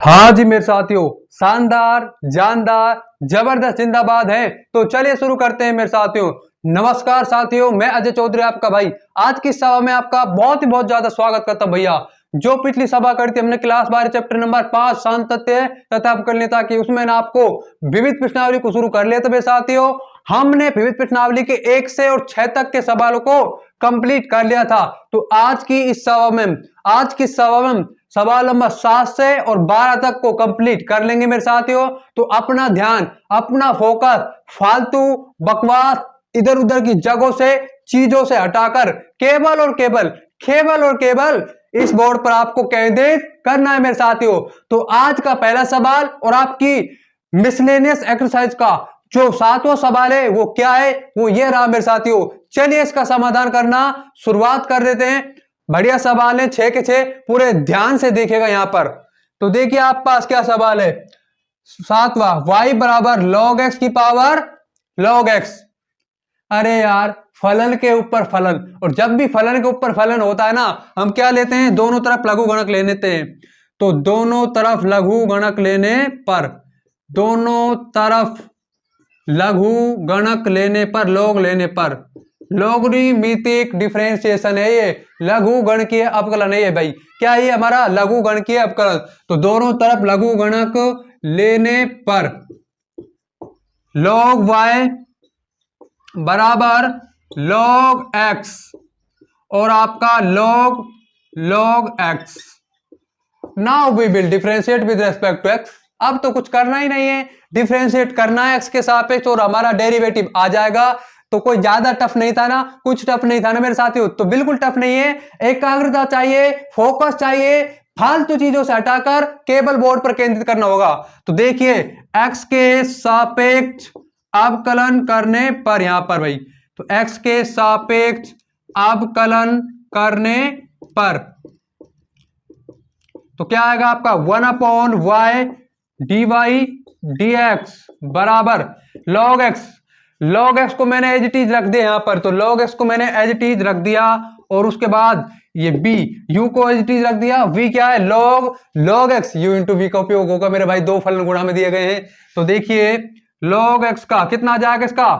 हाँ जी मेरे साथियों, शानदार जानदार जबरदस्त जिंदाबाद है। तो चलिए शुरू करते हैं मेरे साथियों। नमस्कार साथियों, मैं अजय चौधरी आपका भाई आज की सभा में आपका बहुत ज्यादा स्वागत करता हूं भैया। जो पिछली सभा करी थी हमने क्लास 12 चैप्टर नंबर 5 शांत तथ्य तथा अपकरणीयता की, उसमें ना आपको विविध प्रश्नावली को शुरू कर लिया था मेरे साथियों। हमने विविध प्रश्नावली के 1 से और 6 तक के सवालों को कंप्लीट कर लिया था। तो आज की सभा में सवाल नंबर 7 से और 12 तक को कंप्लीट कर लेंगे मेरे साथियों। तो अपना ध्यान, अपना फोकस फालतू बकवास इधर उधर की जगहों से, चीजों से हटाकर केवल और केवल इस बोर्ड पर आपको केंद्रित करना है मेरे साथियों। तो आज का पहला सवाल और आपकी मिसलेनियस एक्सरसाइज का जो 7वां सवाल है वो क्या है, वो ये रहा मेरे साथियों। चलिए इसका समाधान करना शुरुआत कर देते हैं। बढ़िया सवाल है, 6 के 6 पूरे ध्यान से देखिएगा यहां पर। तो देखिए आप पास क्या सवाल है। 7वां, y बराबर log x की पावर log x। अरे यार, फलन के ऊपर फलन, और जब भी फलन के ऊपर फलन होता है ना, हम क्या लेते हैं, दोनों तरफ लघु गणक ले लेते हैं। तो दोनों तरफ लघु गणक लेने पर लोगरिथमिक डिफरेंशिएशन है, ये लघु गणकीय अवकलन है ये भाई। क्या है ये हमारा लघु गणकीय अवकलन। तो दोनों तरफ लघु गणक लेने पर log y बराबर log x और आपका log x। Now we will differentiate with respect to x। अब तो कुछ करना ही नहीं है, डिफरेंशिएट करना है x के सापेक्ष और हमारा डेरिवेटिव आ जाएगा। तो कोई ज्यादा टफ नहीं था ना, कुछ टफ नहीं था ना मेरे साथियों, तो बिल्कुल टफ नहीं है। एकाग्रता चाहिए, फोकस चाहिए, फालतू चीजों से हटाकर केवल बोर्ड पर केंद्रित करना होगा। तो देखिए x के सापेक्ष अवकलन करने पर, यहां पर भाई, तो x के सापेक्ष अवकलन करने पर तो क्या आएगा आपका 1/y dy dx बराबर log x। log x को मैंने एज इट इज रख दिया यहां पर, तो log x को मैंने एज इट इज रख दिया और उसके बाद ये b u को एज इट इज रख दिया। v क्या है, log x, u into v का उपयोग होगा मेरे भाई, दो फलन गुणा में दिए गए हैं। तो देखिए log x का कितना आ जाएगा, इसका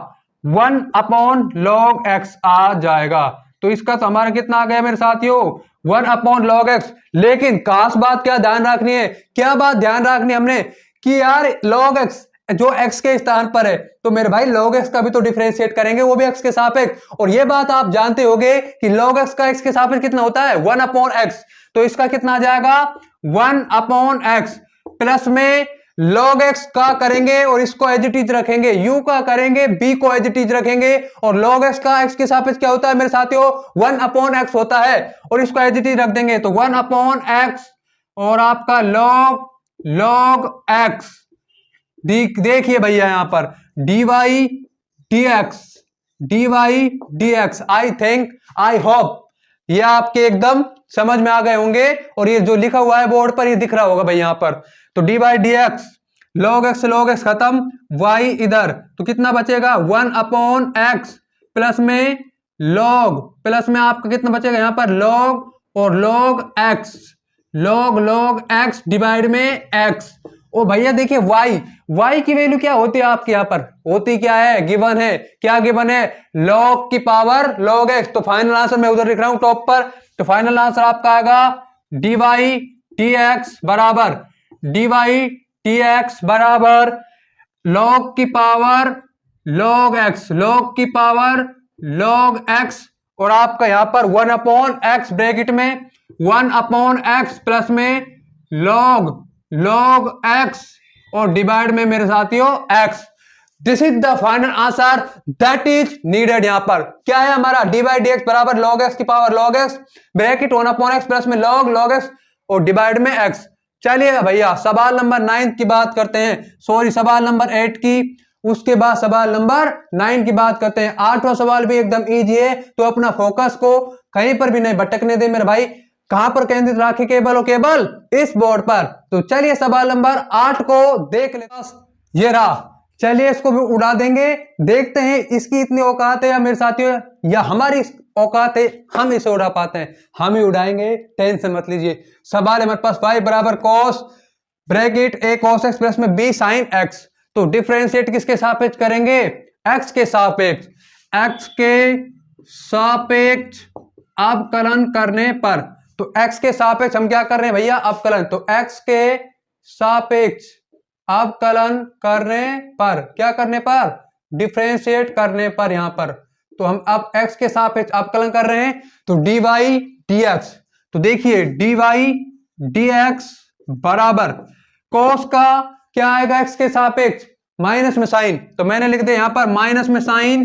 1/log x आ जाएगा। तो इसका तो हमारा कितना आ गया मेरे साथियों, 1/log x। लेकिन खास बात क्या ध्यान रखनी है, क्या बात ध्यान रखनी है हमने कि यार log x जो x के स्थान पर है, तो मेरे भाई log x का भी तो डिफरेंशिएट करेंगे, वो भी x के सापेक्ष। और ये बात आप जानते होंगे कि log x का x के सापेक्ष कितना होता है, 1/x। तो इसका कितना आ जाएगा, 1/x प्लस में log x का करेंगे और इसको एज इट इज रखेंगे, u का करेंगे, b को एज इट इज रखेंगे, और log x का x के सापेक्ष क्या होता है मेरे साथियों, 1/x होता है, और इसको एज इट इज रख देंगे। तो 1/x और आपका log x। देखिए भैया यहां पर dy dx आई होप ये आपके एकदम समझ में आ गए होंगे, और ये जो लिखा हुआ है बोर्ड पर ये दिख रहा होगा भाई यहां पर। तो dy dx log x खत्म, y इधर, तो कितना बचेगा 1/x प्लस में आपका कितना बचेगा यहां पर log और log x डिवाइड में x। ओ भैया देखिए y की वैल्यू क्या होती है आपके यहां पर, होती क्या है, गिवन है, क्या गिवन है, log की पावर log x। तो फाइनल आंसर मैं उधर लिख रहा हूं टॉप पर। तो फाइनल आंसर आपका आएगा dy dx बराबर log की पावर log x और आपका यहां पर 1/x ब्रैकेट में 1/x प्लस में log x और डिवाइड में मेरे साथियों x। This is the final answer that is needed. यहां पर क्या है हमारा, dy dx बराबर log x की power log x bracket 1/x plus में log x और डिवाइड में x। चलिए भैया सवाल नंबर 9 की बात करते हैं, सॉरी सवाल नंबर 8 की, उसके बाद सवाल नंबर 9 की बात करते हैं। 8वां सवाल भी एकदम इजी है, तो अपना फोकस को कहीं पर भी नहीं भटकने दे मेरे भाई, कहां पर केंद्रित रखे, केवल और केवल इस बोर्ड पर। तो चलिए सवाल नंबर 8 को देख लेते, ये रहा, चलिए इसको भी उड़ा देंगे, देखते हैं इसकी इतनी औकात है या मेरे साथियों, या हमारी औकात है, हम इसे उड़ा पाते हैं, हम ही उड़ाएंगे, टेंशन मत लीजिए। सवाल है हमारे पास y बराबर cos ब्रैकेट ए कॉस एक्स प्लस में बी साइन एक्स। तो डिफरेंशिएट किसके सापेक्ष करेंगे? एक्स के सापेक्ष। एक्स के सापेक्ष अवकलन करने पर, तो एक्स के सापेक्ष हम क्या कर रहे हैं भैया? अवकलन। तो एक्स के सापेक्ष अवकलन करने पर, क्या करने पर? डिफरेंशिएट करने पर। यहां पर तो हम अब एक्स के सापेक्ष अवकलन कर रहे हैं, तो डी वाई डी एक्स। तो देखिए डी वाई डी एक्स बराबर कॉस का क्या आएगा? एक्स के सापेक्ष माइनस में साइन, तो मैंने लिख दिया यहां पर माइनस में साइन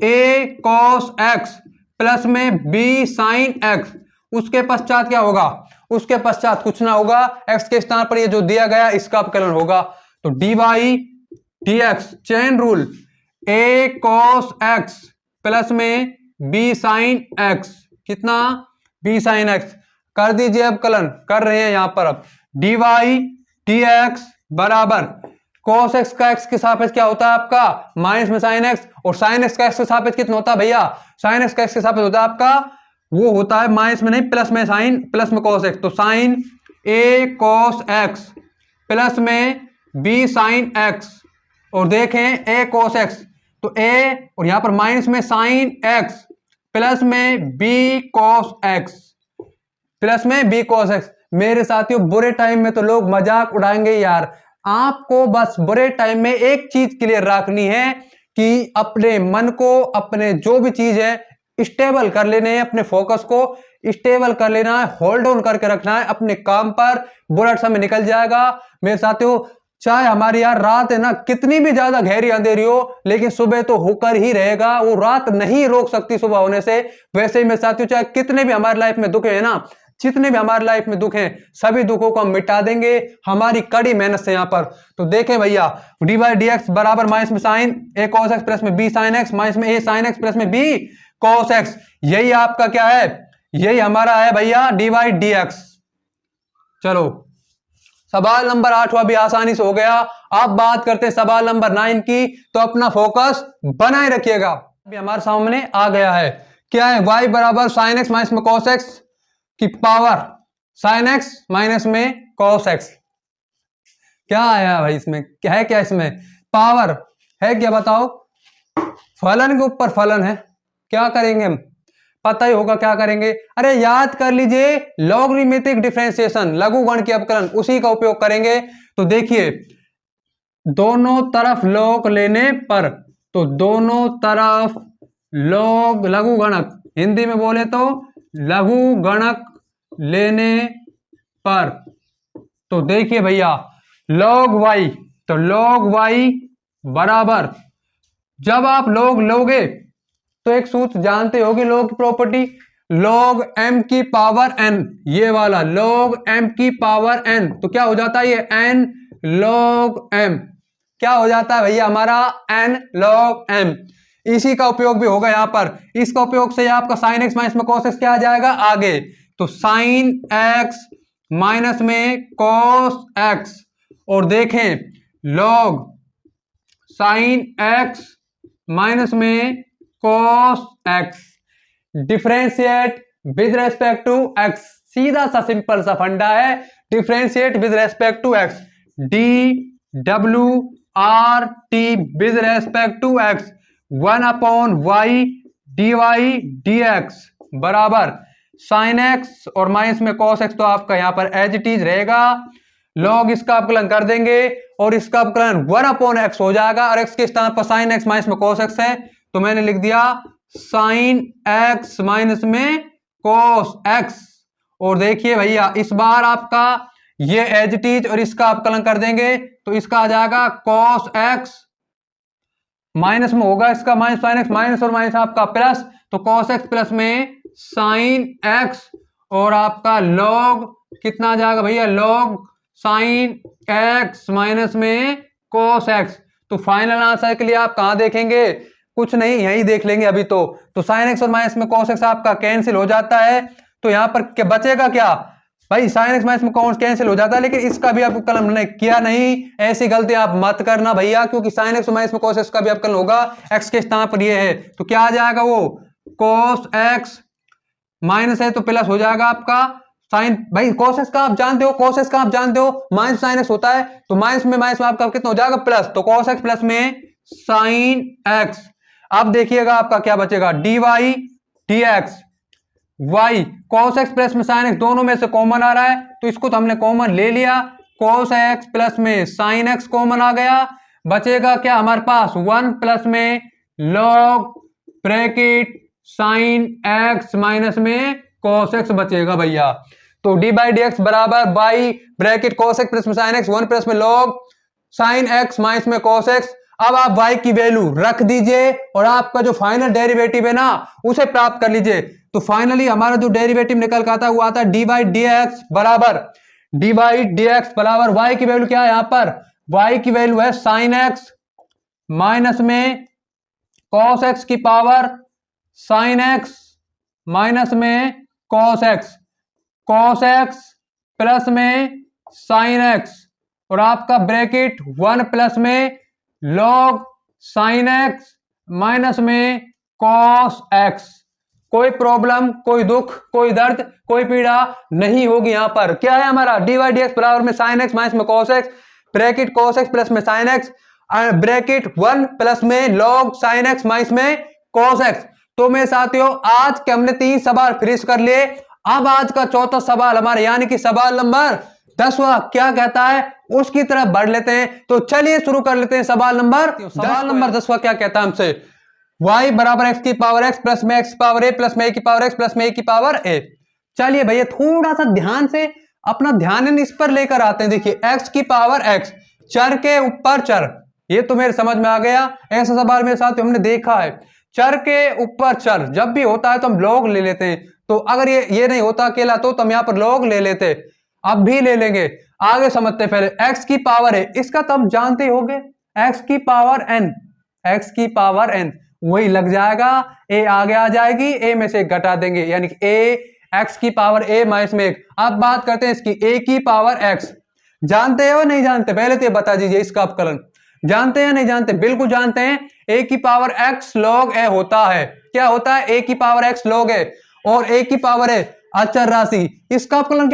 ए कॉस एक्स प्लस में बी साइन एक्स। उसके पश्चात क्या होगा? उसके पश्चात कुछ ना होगा, एक्स के स्थान पर ये जो दिया गया इसका अवकलन होगा। तो d Y D x chain rule, a cos x plus में बी साइन एक्स, कितना? B sine x. कर दीजिए अवकलन, कर रहे हैं यहां पर। अब डी वाई डी एक्स बराबर कॉस एक्स का एक्स के सापेक्ष क्या होता है आपका? माइनस में साइन एक्स, और साइन एक्स का एक्स के सापेक्ष कितना होता है भैया? साइन एक्स का एक्स के सापेक्ष होता है आपका, वो होता है माइनस में नहीं प्लस में साइन, प्लस में कॉस एक्स। तो साइन ए कॉस एक्स प्लस में बी साइन एक्स, और देखें ए कॉस एक्स, तो ए और यहां पर माइनस में साइन एक्स प्लस में बी कॉस एक्स, प्लस में बी कॉस एक्स। मेरे साथियों बुरे टाइम में तो लोग मजाक उड़ाएंगे यार, आपको बस बुरे टाइम में एक चीज क्लियर रखनी है कि अपने मन को, अपने जो भी चीज है स्टेबल कर लेने हैं, अपने फोकस को स्टेबल कर लेना है, होल्ड ऑन करके रखना है अपने काम पर। बुरा समय निकल जाएगा मेरे साथियों। चाहे हमारी यार रात है ना कितनी भी ज्यादा गहरी अंधेरी हो, लेकिन सुबह तो होकर ही रहेगा, वो रात नहीं रोक सकती सुबह होने से। वैसे ही मेरे साथियों चाहे कितने भी हमारी लाइफ में दुख है ना, जितने भी हमारी लाइफ में दुख हैं, सभी दुखों को हम मिटा देंगे हमारी कड़ी मेहनत से यहां पर। तो देखें भैया डी वाई डी एक्स बराबर माइनस में साइन ए कॉस एक्स प्लस में बी साइन एक्स माइनस में ए साइन एक्स प्लस में बी कॉस एक्स, यही आपका क्या है? यही हमारा है भैया डी वाई डी एक्स। चलो सवाल नंबर 8वां भी आसानी से हो गया। अब बात करते हैं सवाल नंबर 9 की, तो अपना फोकस बनाए रखिएगा। अभी हमारे सामने आ गया है, क्या है? y बराबर साइन एक्स माइनस में कॉस एक्स की पावर साइन एक्स माइनस में कॉस एक्स। क्या आया भाई इसमें? क्या है? क्या इसमें पावर है? क्या बताओ? फलन के ऊपर फलन है। क्या करेंगे हम? पता ही होगा क्या करेंगे। अरे याद कर लीजिए लॉगरिथमिक डिफरेंशिएशन, लघुगण के अवकलन, उसी का उपयोग करेंगे। तो देखिए दोनों तरफ लॉग लेने पर, तो दोनों तरफ लॉग लघुगणक, हिंदी में बोले तो लघुगणक लेने पर, तो देखिए भैया लॉग वाई, तो लॉग वाई बराबर, जब आप लॉग लोगे तो एक सूत्र जानते होगे लॉग की प्रॉपर्टी, लॉग एम की पावर एन, ये वाला लॉग एम की पावर एन, तो क्या हो जाता है ये एन लॉग एम, क्या हो जाता है भैया हमारा एन लॉग एम। इसी का उपयोग भी होगा यहां पर। इसका उपयोग से आपका साइन एक्स माइनस में कॉस एक्स क्या आ जाएगा आगे, तो साइन एक्स माइनस में कॉस एक्स, और देखें लॉग साइन एक्स माइनस में cos x, differentiate with respect to x, सीधा सा सिंपल सा फंडा है, differentiate with respect to x, D W R T with respect to x, 1/y D Y D x बराबर sine x और minus में cos x, तो आपका यहां पर एज इट इज रहेगा। लॉग इसका अवकलन कर देंगे और इसका अवकलन 1/x हो जाएगा, और x के स्थान पर साइन एक्स माइनस में कॉस एक्स है, तो मैंने लिख दिया साइन एक्स माइनस में कॉस एक्स। और देखिए भैया इस बार आपका ये एज इट इज और इसका अवकलन कर देंगे, तो इसका आ जाएगा कॉस एक्स, माइनस में होगा इसका माइनस साइन एक्स, माइनस और माइनस आपका प्लस, तो कॉस एक्स प्लस में साइन एक्स, और आपका लॉग कितना आ जाएगा भैया, लॉग साइन एक्स माइनस में कॉस एक्स। तो फाइनल आंसर के लिए आप कहां देखेंगे? कुछ नहीं, यहीं देख लेंगे अभी। तो साइन एक्स और माइनस में कॉस एक्स आपका कैंसिल हो जाता है, तो यहां पर क्या बचेगा? क्या भाई साइन एक्स माइनस में कॉस कैंसिल हो जाता है, लेकिन इसका भी आपको कलम ने किया नहीं। ऐसी गलती आप मत करना भैया, क्योंकि साइन एक्स माइनस में कॉस एक्स का भी अवकलन होगा, एक्स के स्थान पर ये है, तो क्या आ जाएगा वो कॉस एक्स, माइनस है तो प्लस हो जाएगा आपका साइन, भाई cos x का आप जानते हो, cos x का आप जानते हो माइनस साइन x होता है, तो माइनस में आपका कितना हो जाएगा प्लस, तो cos x प्लस में साइन x। अब देखिएगा आपका क्या बचेगा, dy dx y cos x plus में साइन x दोनों में से कॉमन आ रहा है, तो इसको तो हमने कॉमन ले लिया, cos x प्लस में साइन x कॉमन आ गया, बचेगा क्या हमारे पास 1 प्लस में log bracket sine x minus में cos x बचेगा भैया। तो डी बाई डी एक्स बराबर by bracket cos x plus में साइन x 1 प्लस में log साइन x माइनस में cos x। अब आप y की वैल्यू रख दीजिए और आपका जो फाइनल डेरिवेटिव है ना उसे प्राप्त कर लीजिए। तो फाइनली हमारा जो डेरिवेटिव निकल कर आता है वो आता है डी बाई डी एक्स बराबर y की वैल्यू क्या है, यहां पर y की वैल्यू है साइन x माइनस में cos x की पावर साइन x माइनस में cos x प्लस में साइन x और आपका ब्रैकेट 1 प्लस में log साइन x माइनस में cos x। कोई प्रॉब्लम, कोई दुख, कोई दर्द, कोई पीड़ा नहीं होगी। यहां पर क्या है हमारा डी वाई डी एक्स बराबर में साइन x माइनस में cos x bracket cos x plus में साइन x ब्रैकेट 1 प्लस में log साइन x माइनस में cos x। तो मेरे साथियों आज के हमने 3 सवाल फिनिश कर लिए। अब आज का चौथा सवाल हमारे यानी कि सवाल नंबर 10वां क्या कहता है उसकी तरफ बढ़ लेते हैं। तो चलिए शुरू कर लेते हैं सवाल नंबर 10वां क्या कहता है हमसे, y बराबर x की पावर x प्लस में x की पावर a प्लस में a की पावर x प्लस में a की पावर a। चलिए भैया थोड़ा सा ध्यान से अपना ध्यान इस पर लेकर आते हैं। देखिए x की पावर x, चर के ऊपर चर, ये तो मेरे समझ में आ गया। ऐसा सवाल मेरे साथ हमने देखा है, चर के ऊपर चर जब भी होता है तो हम log ले लेते हैं। तो अगर ये नहीं होता अकेला तो हम यहाँ पर log ले लेते, अब भी ले लेंगे। आगे समझते पहले x की पावर है, इसका तो हम जानते होंगे x की पावर n, वही लग जाएगा, a आगे आ जाएगी, a में से एक घटा देंगे यानी कि a x की पावर a माइनस में 1। अब बात करते हैं इसकी a की पावर x, जानते हो नहीं जानते पहले तो ये बता दीजिए, इसका अपकलन जानते हैं नहीं जानते? बिल्कुल जानते हैं, a की पावर x log a होता है। क्या होता है? a की पावर x log a, और a की पावर है अचर राशि, इसका अपकलन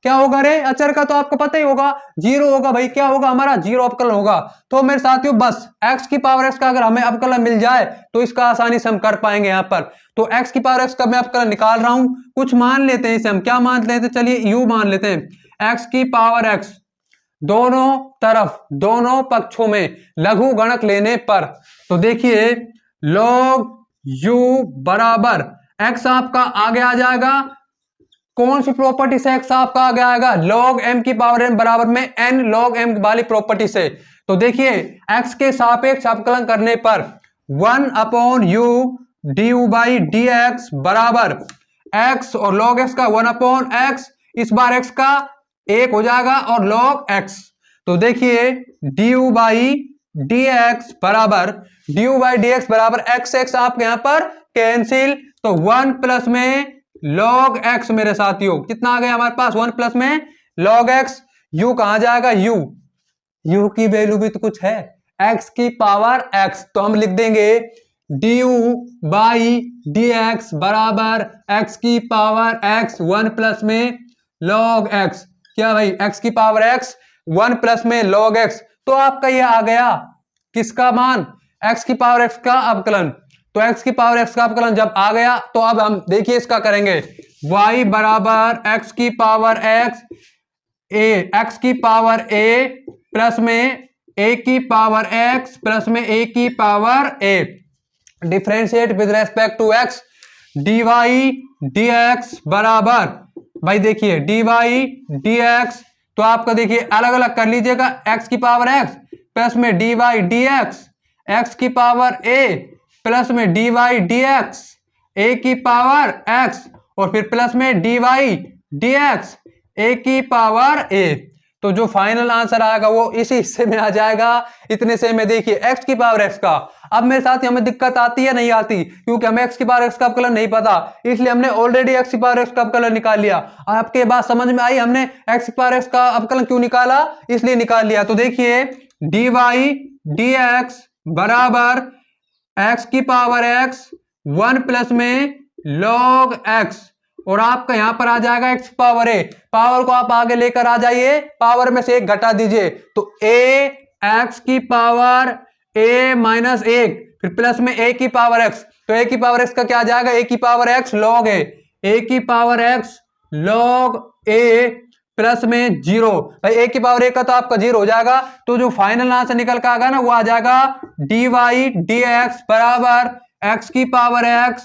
क्या होगा रे? अचर का तो आपको पता ही होगा, 0 होगा भाई। क्या होगा हमारा? 0 अपकलन होगा। तो मेरे साथियों बस x की पावर x का अगर हमें अपकलन मिल जाए तो इसका आसानी से हम कर पाएंगे। यहाँ पर तो x की पावर x का मैं अपकलन निकाल रहा हूं, कुछ मान लेते हैं इसे हम, क्या मान लेते हैं? चलिए u मान लेते हैं। x की पावर x दोनों तरफ दोनों पक्षों में लघु गणक लेने पर, तो देखिए log u बराबर x आपका आगे आ जाएगा, कौन सी प्रॉपर्टी से x आपका आगे आएगा? log m की पावर n बराबर में n log m वाली प्रॉपर्टी से। तो देखिए x के सापेक्ष अपकलन करने पर 1/u du बाई dx बराबर x और log x का 1/x, इस बार x का 1 हो जाएगा और log x। तो देखिए du बाई dx बराबर x आपके यहां पर कैंसिल, तो 1 प्लस में log x मेरे साथियों कितना आ गया हमारे पास? 1 प्लस में log x। u कहां जाएगा? u की वैल्यू भी तो कुछ है, x की पावर x, तो हम लिख देंगे du बाई dx बराबर x की पावर x 1 प्लस में log x। क्या भाई? x की पावर x 1 प्लस में log x। तो आपका ये आ गया किसका मान? x की पावर x का अपकलन। तो x की पावर x का अपकलन जब आ गया तो अब हम देखिए इसका करेंगे, y बराबर x की पावर x की पावर a प्लस में a की पावर x प्लस में a की power a, differentiate with respect to x, dy dx बराबर, भाई देखिए dy dx, तो आपका देखिए अलग अलग कर लीजिएगा, x की पावर x प्लस में dy dx, x की पावर a प्लस में dy dx, a की पावर x और फिर प्लस में dy dx, a की पावर a। तो जो फाइनल आंसर आएगा वो इसी हिस्से में आ जाएगा, इतने से में देखिए x की पावर x का। अब मेरे साथ हमें दिक्कत आती है नहीं आती? क्योंकि हमें x की पावर x का अपकलन नहीं पता, इसलिए हमने ऑलरेडी x की पावर x का अपकलन निकाल लिया। आपके बात समझ में आई? हमने x की पावर x का अपकलन क्यों निकाला? इसलिए निकाल लिया। तो देखिए dy dx बराबर x की पावर x 1 प्लस में log x और आपका यहां पर आ जाएगा x पावर a। पावर को आप आगे लेकर आ जाइए, पावर में से एक घटा दीजिए तो a x की पावर a माइनस एक, फिर प्लस में a की पावर x, तो a की पावर x का क्या आ जाएगा, a की power x log a, a की power x log a plus में 0। भाई a की पावर a का तो आपका 0 हो जाएगा, तो जो फाइनल आंसर निकल कर आएगा ना वो आ जाएगा dy dx बराबर x की पावर x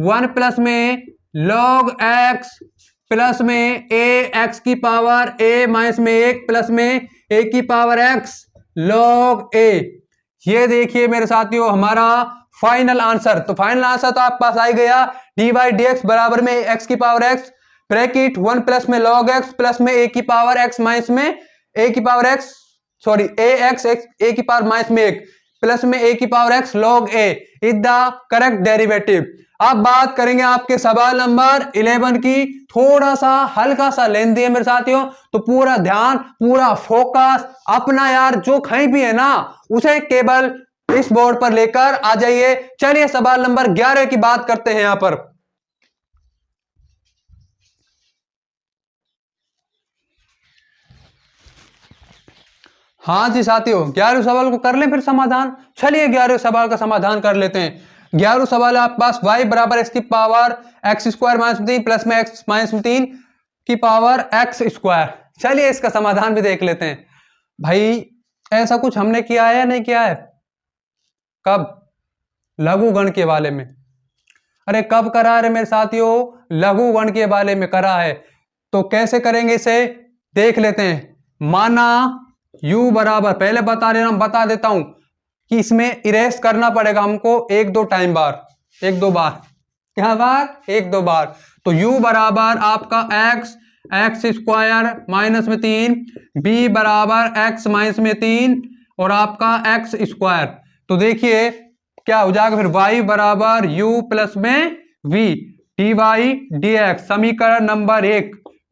1 प्लस में log x प्लस में a x की पावर a माइनस में 1 प्लस में a की पावर x log a। ये देखिए मेरे साथियों हमारा फाइनल आंसर। तो फाइनल आंसर तो आप पास आ गया, डी बाई डी एक्स बराबर में x की पावर x ब्रैकेट 1 प्लस में log x प्लस में a की पावर x माइनस में a की पावर x सॉरी a की पावर माइनस में 1 प्लस में a की power x log a is the correct derivative. अब बात करेंगे आपके सवाल नंबर 11 की। थोड़ा सा हल्का सा लेंदी है मेरे साथियों, तो पूरा ध्यान पूरा फोकस अपना यार जो कहीं भी है ना उसे केवल इस बोर्ड पर लेकर आ जाइए। चलिए सवाल नंबर 11 की बात करते हैं यहां पर। हाँ जी साथियों, 11वें सवाल को कर लें फिर समाधान। चलिए 11वें सवाल का समाधान कर लेते हैं। 11वां सवाल है आपके पास y बराबर x की power x square minus 3 plus में x माइनस 3 की पावर x स्क्वायर। चलिए इसका समाधान भी देख लेते हैं। भाई ऐसा कुछ हमने किया है या नहीं किया है? कब? लघुगण के वाले में। अरे कब करा है मेरे साथियों? लघुगण के वाले में करा है। तो कैसे करेंगे इसे देख लेते हैं। माना u बराबर, पहले बता देता हूं कि इसमें इरेज करना पड़ेगा हमको एक दो बार। क्या बार? एक दो बार। तो u बराबर आपका x स्क्वायर माइनस में 3, b बराबर x माइनस में 3 और आपका x स्क्वायर। तो देखिए क्या हो जाएगा फिर y बराबर u प्लस में v dy dx। समीकरण number 1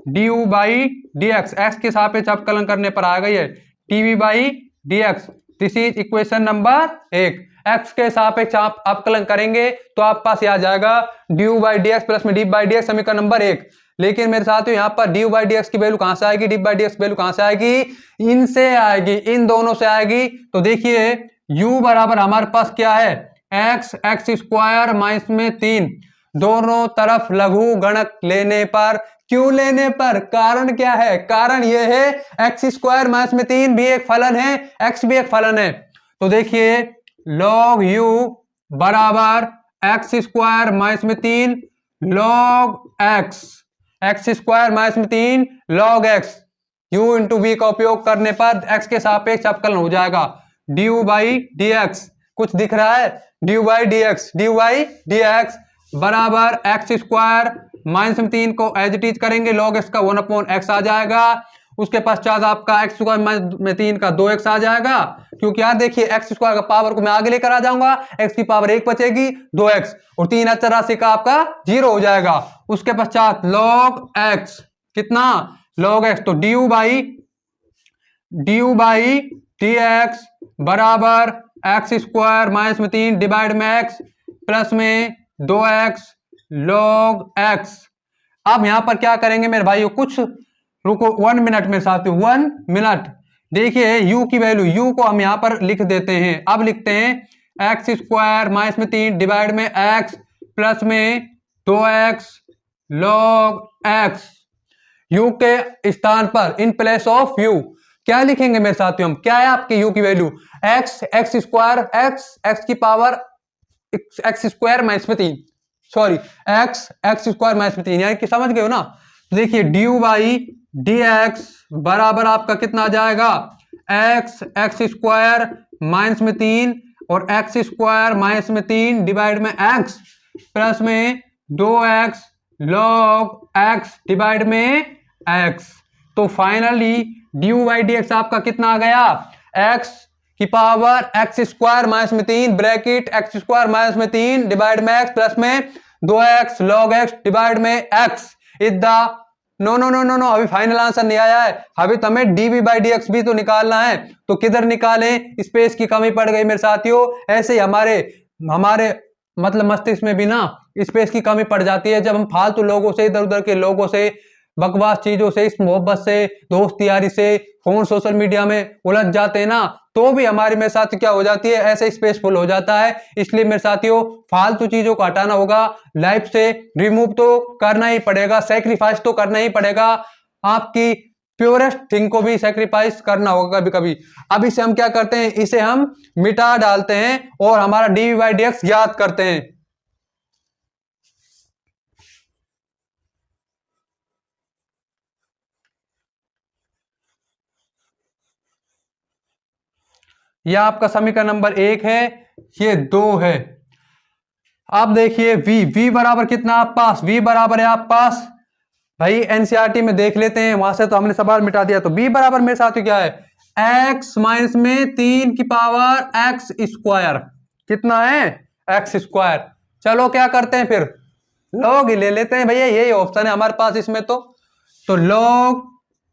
du by dx x के सापेक्ष अवकलन करने पर आ गई है dv by dx। This is equation number 1। x के सापेक्ष आप अवकलन करेंगे तो आप पास आ जाएगा du बाई dx प्लस में d बाई dx, समीकरण नंबर 1। लेकिन मेरे साथियों यहाँ पर du बाई dx की वैल्यू कहां से आएगी, d बाई dx की वैल्यू कहां से आएगी? इनसे आएगी, इन दोनों से आएगी। तो देखिए u बराबर हमारे पास क्या है, x स्क्वायर माइनस में 3। दोनों तरफ लघु गणक लेने पर, क्यों लेने पर? कारण क्या है? कारण यह है x स्क्वायर माइनस में 3 भी एक फलन है, x भी एक फलन है। तो देखिए log u बराबर x स्क्वायर माइनस में 3 log x स्क्वायर माइनस में 3 log x u into v का उपयोग करने पर x के सापेक्ष अवकलन हो जाएगा du बाई dx। कुछ दिख रहा है? du बाई dx बराबर x स्क्वायर माइनस में 3 को एज इट इज करेंगे, log x का 1/x आ जाएगा। उसके पश्चात आपका x स्क्वायर माइनस में 3 का 2x आ जाएगा, क्योंकि यार देखिए x स्क्वायर का पावर को मैं आगे लेकर आ जाऊंगा, x की पावर 1 बचेगी 2x और 3 अचर राशि का आपका 0 हो जाएगा। उसके पश्चात log x कितना, log x, तो du बाई dx बराबर x स्क्वायर माइनस में 3 डिवाइड में x प्लस में 2x log x। अब यहां पर क्या करेंगे मेरे भाइयों, कुछ रुको 1 मिनट मेरे साथ, 1 मिनट। देखिए u की वैल्यू, u को हम यहां पर लिख देते हैं। अब लिखते हैं x स्क्वायर माइनस में 3 डिवाइड में x प्लस में 2x log x। u के स्थान पर इन प्लेस ऑफ u क्या लिखेंगे मेरे साथियों हम? क्या है आपकी u की वैल्यू? x स्क्वायर x की पावर x स्क्वायर माइनस में 3, सॉरी x स्क्वायर माइनस में 3, यानी कि समझ गए हो ना। तो देखिए du बाई dx बराबर आपका कितना आ जाएगा, x स्क्वायर माइनस में 3 और x स्क्वायर माइनस में 3 डिवाइड में x प्लस में 2x log x डिवाइड में x। तो फाइनली du बाई dx आपका कितना आ गया, x की पावर x स्क्वायर माइनस में 3 ब्रैकेट x स्क्वायर माइनस में 3 डिवाइड में x प्लस में 2x log x डिवाइड में x इज द नो अभी फाइनल आंसर नहीं आया है। अभी तो हमें dv बाई dx भी तो निकालना है, तो किधर निकालें? स्पेस की कमी पड़ गई मेरे साथियों। ऐसे ही हमारे मतलब मस्तिष्क में भी ना स्पेस की कमी पड़ जाती है। जब हम फालतू लोगों से, इधर उधर के लोगों से, बकवास चीजों से, इस मोहब्बत से, दोस्त यारी से, फोन सोशल मीडिया में उलझ जाते हैं ना, तो भी हमारे मेरे साथ क्या हो जाती है, ऐसे स्पेस फुल हो जाता है। इसलिए मेरे साथियों फालतू चीजों को हटाना होगा, लाइफ से रिमूव तो करना ही पड़ेगा, सेक्रीफाइस तो करना ही पड़ेगा। आपकी प्योरेस्ट थिंग को भी सेक्रीफाइस करना होगा कभी कभी। अब इसे हम क्या करते हैं, इसे हम मिटा डालते हैं और हमारा dv/dx याद करते हैं। यह आपका समीकरण नंबर 1 है, ये 2 है। अब देखिए v बराबर कितना आप पास, v बराबर है आप पास, भाई एनसीईआरटी में देख लेते हैं, वहां से तो हमने सवाल मिटा दिया। तो b बराबर मेरे साथ क्या है, x माइनस में 3 की पावर x स्क्वायर, कितना है x स्क्वायर। चलो क्या करते हैं फिर, लॉग ही ले लेते हैं भैया, यही ऑप्शन है हमारे पास इसमें। तो लॉग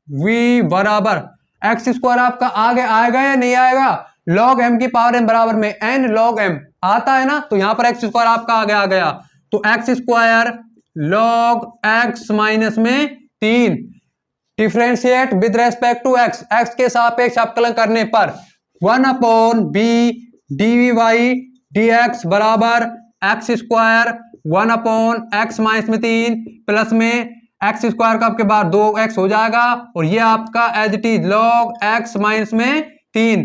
v बराबर x स्क्वायर आपका आगे आएगा या नहीं आएगा, लॉग m की पावर n बराबर में n लॉग m आता है ना, तो यहां पर x स्क्वायर आपका आगे आ गया। तो x square log x minus में 3, differentiate with respect to x, x के सापेक्ष अवकलन करने पर 1/b dv/dx बराबर x स्क्वायर 1/x माइनस में 3 प्लस में x स्क्वायर का आपके बाद 2x हो जाएगा, और ये आपका as it is log x minus में 3।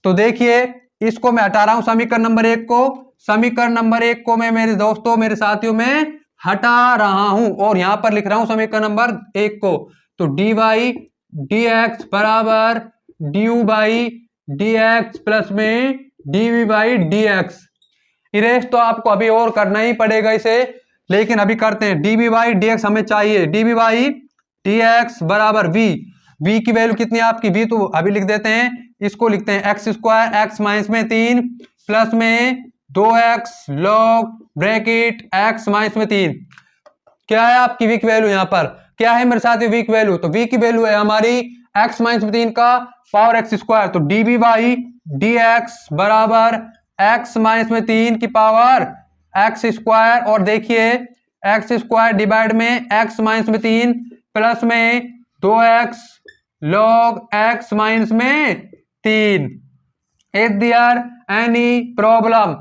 तो देखिए इसको मैं हटा रहा हूं समीकरण नंबर 1 को, समीकरण नंबर 1 को मैं मेरे दोस्तों, मेरे साथियों में हटा रहा हूं और यहां पर लिख रहा हूं समीकरण नंबर 1 को। तो dy/dx बराबर du/dx प्लस में dv/dx। इरेज तो आपको अभी और करना ही पड़ेगा इसे, लेकिन अभी करते हैं। dv/dx हमें चाहिए, dv/dx बराबर v की वैल्यू कितनी है आपकी, v तो अभी लिख देते हैं, इसको लिखते हैं x स्क्वायर x माइनस में 3 प्लस में 2x log bracket x minus में 3। क्या है आपकी v की वैल्यू, यहां पर क्या है मेरे साथ v की वैल्यू, तो v की वैल्यू है हमारी x माइनस में 3 का पावर x स्क्वायर। तो dv/dx बराबर x माइनस में 3 की पावर x स्क्वायर, और देखिए x स्क्वायर डिवाइड में x माइनस में 3 प्लस में 2x लॉग x माइनस में 3। Is there any problem,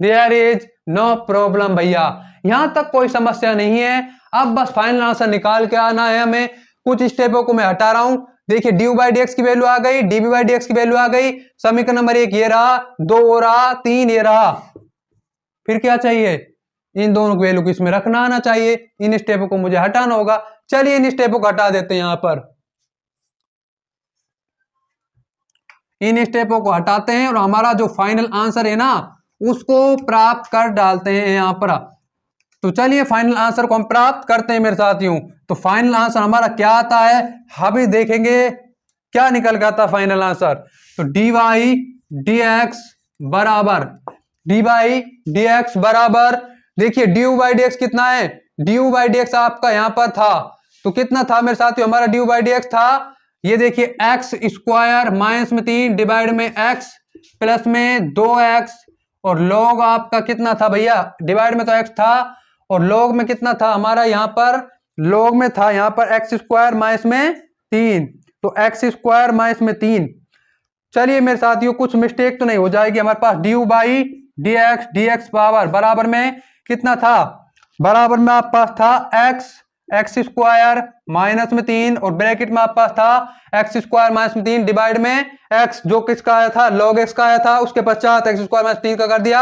there is no problem भैया, यहां तक कोई समस्या नहीं है। अब बस फाइनल आंसर निकाल के आना है हमें। कुछ स्टेपों को मैं हटा रहा हूं, देखिए dv/dx की वैल्यू आ गई, dv/dx की वैल्यू आ गई, समीकरण नंबर 1 ये रहा, 2 रहा, 3 ये रहा, फिर क्या चाहिए, इन दोनों की वैल्यू को इसमें रखना आना चाहिए, इन स्टेपों को मुझे हटाना होगा। चलिए इन स्टेपों को हटा देते हैं, यहां पर इन स्टेपों को हटाते हैं और हमारा जो फाइनल आंसर है ना उसको प्राप्त कर डालते हैं यहां पर। तो चलिए फाइनल आंसर को हम प्राप्त करते हैं मेरे साथियों। तो फाइनल आंसर हमारा क्या आता है, हम भी देखेंगे क्या निकल गया था फाइनल आंसर। तो dy/dx बराबर dy/dx बराबर, देखिए dy/dx कितना है, dy/dx आपका यहां पर था, तो कितना था मेरे साथियों, हमारा dy/dx था, ये देखिए x स्क्वायर माइनस में 3 डिवाइड में x प्लस में 2x, और लॉग आपका कितना था भैया, डिवाइड में तो x था और लॉग में कितना था हमारा, यहां पर लॉग में था यहां पर x स्क्वायर माइनस में 3, तो x स्क्वायर माइनस में 3। चलिए मेरे साथियों कुछ मिस्टेक तो नहीं हो जाएगी, हमारे पास ddy/dx पावर बराबर में कितना था, बराबर में आपके पास था x स्क्वायर माइनस में 3 और ब्रैकेट में आपके पास था x स्क्वायर माइनस में 3 डिवाइड में x जो किसका आया था, लॉग x का आया था, उसके पश्चात x स्क्वायर माइनस 3 का कर दिया,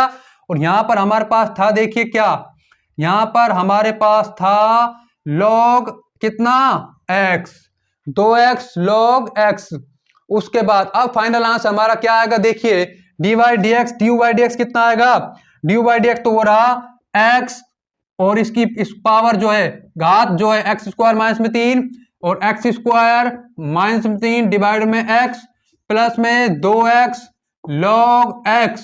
और यहां पर हमारे पास था, देखिए क्या, यहां पर हमारे पास था लॉग कितना x, 2x लॉग x। उसके बाद अब फाइनल आंसर हमारा क्या आएगा, देखिए dy/dx कितना आएगा, dy/dx तो वो रहा x और इसकी इस पावर जो है घात जो है x स्क्वायर माइनस में 3 और x स्क्वायर माइनस में 3 डिवाइड में x प्लस में 2x लॉग x,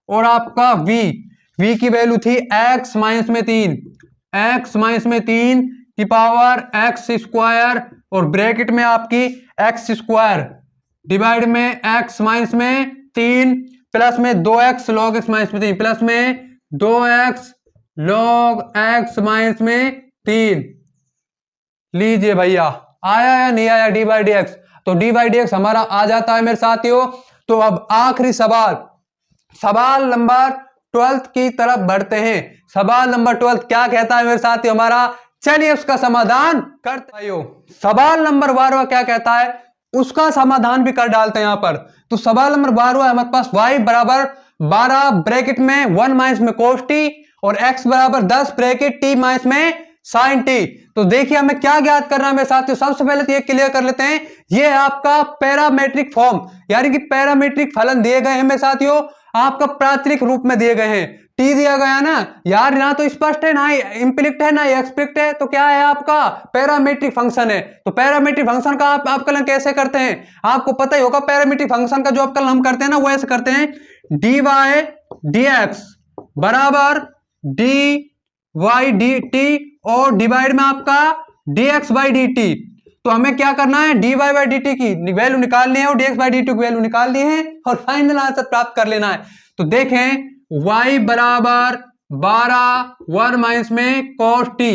और आपका v की वैल्यू थी x माइनस में 3, x माइनस में 3 की पावर x स्क्वायर और ब्रैकेट में आपकी x स्क्वायर डिवाइड में x माइनस में 3 प्लस में 2x लॉग x माइनस में 3 प्लस में 2x log x माइनस में 3। लीजिए भैया, आया या नहीं आया डी बाई डी एक्स? तो डी बाई डी एक्स हमारा आ जाता है मेरे साथियों। तो अब आखिरी सवाल, सवाल नंबर 12 की तरफ बढ़ते हैं। सवाल नंबर 12 क्या कहता है मेरे साथियों हमारा? चलिए उसका समाधान करते हैं। सवाल नंबर 12 क्या कहता है उसका समाधान भी कर डालते हैं यहां पर। तो सवाल नंबर 12 हमारे पास y बराबर 12 ब्रैकेट में 1 माइनस में cos t और x बराबर 10 ब्रैकेट t माइनस में sin t। तो देखिए हमें क्या ज्ञात करना है मेरे साथियों। सबसे पहले तो ये क्लियर कर लेते हैं, ये आपका पैरामेट्रिक फॉर्म यानी कि पैरामेट्रिक फलन दिए गए हैं मेरे साथियों, आपका प्राचलिक रूप में दिए गए हैं। टी दिया गया ना यार, ना तो स्पष्ट है ना इंप्लिक्ट है ना एक्सप्लिक्ट है, तो क्या है आपका पैरामेट्रिक फंक्शन है। तो पैरामेट्रिक फंक्शन का आप अवकलन कैसे करते हैं आपको पता ही होगा। पैरामेट्रिक फंक्शन का जो अवकलन हम करते हैं ना वो ऐसे करते हैं, डी वाई डी एक्स बराबर डी वाई डी टी और डिवाइड में आपका D X by D T. तो हमें क्या करना है, D Y by D T की वैल्यू निकालनी है और D X by D T की वैल्यू निकालनी है और फाइनल आंसर प्राप्त कर लेना है। तो देखें y बराबर 12 1 माइनस में cos t,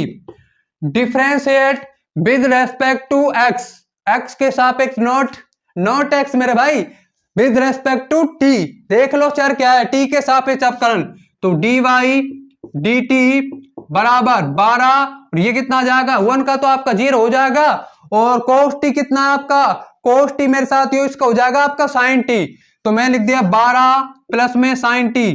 differentiate with respect to x, x के सापेक्ष नॉट x मेरे भाई, विद रेस्पेक्ट टू t। देख लो चर क्या है, t के सापेक्ष अवकलन। तो dy dt बराबर 12 और ये कितना आ जाएगा 1 का तो आपका 0 हो जाएगा और cos t कितना है आपका, cos t मेरे साथियों इसका हो जाएगा आपका sin t। तो मैं लिख दिया 12 प्लस में sin t।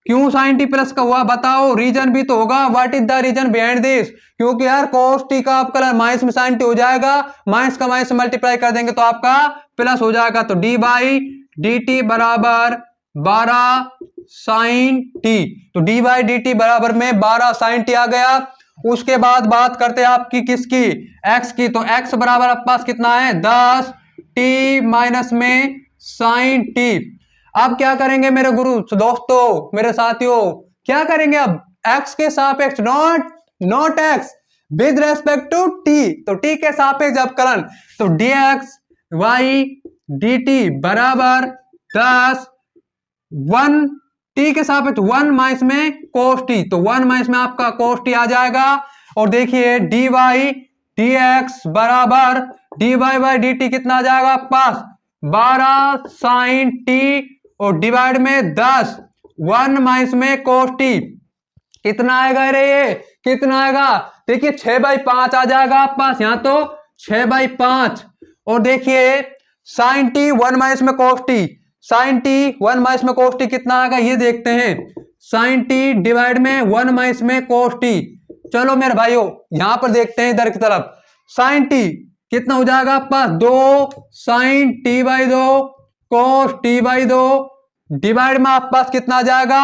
क्यों sin t प्लस का हुआ बताओ, रीजन भी तो होगा, what is the reason behind this. क्योंकि यार cos t का आपका माइनस में sin t हो जाएगा, माइनस का माइनस से मल्टीप्लाई कर देंगे तो आपका प्लस हो जाएगा। तो डी बाई डी टी बराबर 12 sin t। तो डी बाई डी टी बराबर में 12 sin t आ गया। उसके बाद बात करते हैं आपकी किसकी, x की। तो x बराबर आपके पास कितना है 10 t माइनस में sin t। अब क्या करेंगे मेरे गुरु दोस्तों मेरे साथियों, क्या करेंगे अब x के सापेक्ष not x with respect to t, तो t के सापेक्ष अवकलन। तो dx y dt बराबर 10 1 t के सापेक्ष 1 माइनस में cos t, तो 1 माइनस में आपका cos t आ जाएगा। और देखिए dy dx बराबर dy बाई dt कितना आ जाएगा आपके पास 12 sin t और डिवाइड में 10 1 माइनस में cos t। कितना आएगा रे ये, कितना आएगा देखिए 6/5 आ जाएगा आपके पास, यहाँ तो 6/5। और देखिए sin t 1 माइनस में cos t, sin t 1 minus में cos t कितना आएगा ये देखते हैं, sin t डिवाइड में 1 माइनस में cos t। चलो मेरे भाइयों यहां पर देखते हैं इधर की तरफ, sin t कितना हो जाएगा आपके पास 2 sin t/2 cos t/2 divide में आपके पास कितना आ जाएगा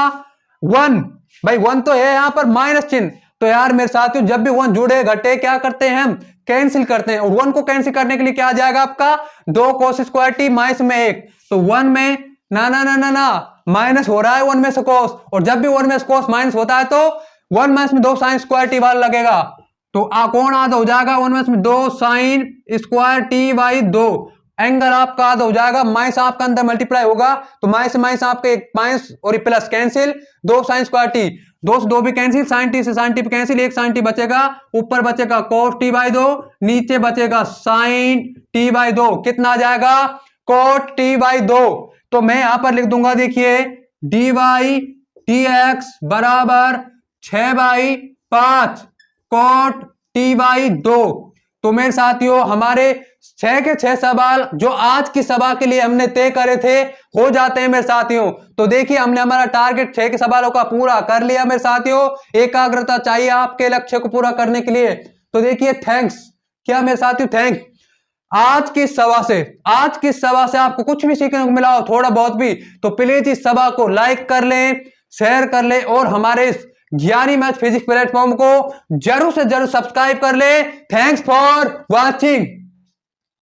1। भाई 1 तो है यहाँ पर माइनस चिन्ह, तो यार मेरे साथियों जब भी 1 जुड़े घटे क्या करते हैं हम कैंसिल करते हैं, और 1 को कैंसिल करने के लिए क्या आ जाएगा आपका 2 cos स्क्वायर t माइनस में 1। तो 1 में ना ना ना ना ना माइनस हो रहा है 1 में से cos, और जब भी 1 में से cos माइनस होता है तो 1 माइनस में 2 sin स्क्वायर t वाला लगेगा। तो कौन आधा हो जाएगा 1 माइनस में 2 sin स्क्वायर t/2, एंगल आपका आधा हो जाएगा, माइनस आपका अंदर मल्टीप्लाई होगा तो माइनस से माइनस आपके एक माइनस और plus cancel, 2 sin square t, 2 से 2 भी कैंसिल, sin t से sin t भी कैंसिल, 1 sin t बचेगा, ऊपर बचेगा cos t/2, नीचे बचेगा sin t/2, कितना आ जाएगा cot t/2। तो मैं यहां पर लिख दूंगा देखिए dy dx बराबर 6/5 cot t/2। तो मेरे साथियों हमारे 6 के 6 सवाल जो आज की सभा के लिए हमने तय करे थे हो जाते हैं मेरे साथियों। तो देखिए हमने हमारा टारगेट 6 के सवालों का पूरा कर लिया मेरे साथियों। एकाग्रता चाहिए आपके लक्ष्य को पूरा करने के लिए। तो देखिए थैंक्स, क्या मेरे साथियों थैंक्स आज की सभा से आपको कुछ भी सीखने को मिला हो थोड़ा बहुत भी, तो प्लीज इस सभा को लाइक कर लें, शेयर कर लें और हमारे इस ज्ञानी मैथ फिजिक्स प्लेटफॉर्म को जरूर से जरूर सब्सक्राइब कर ले। Thanks for watching.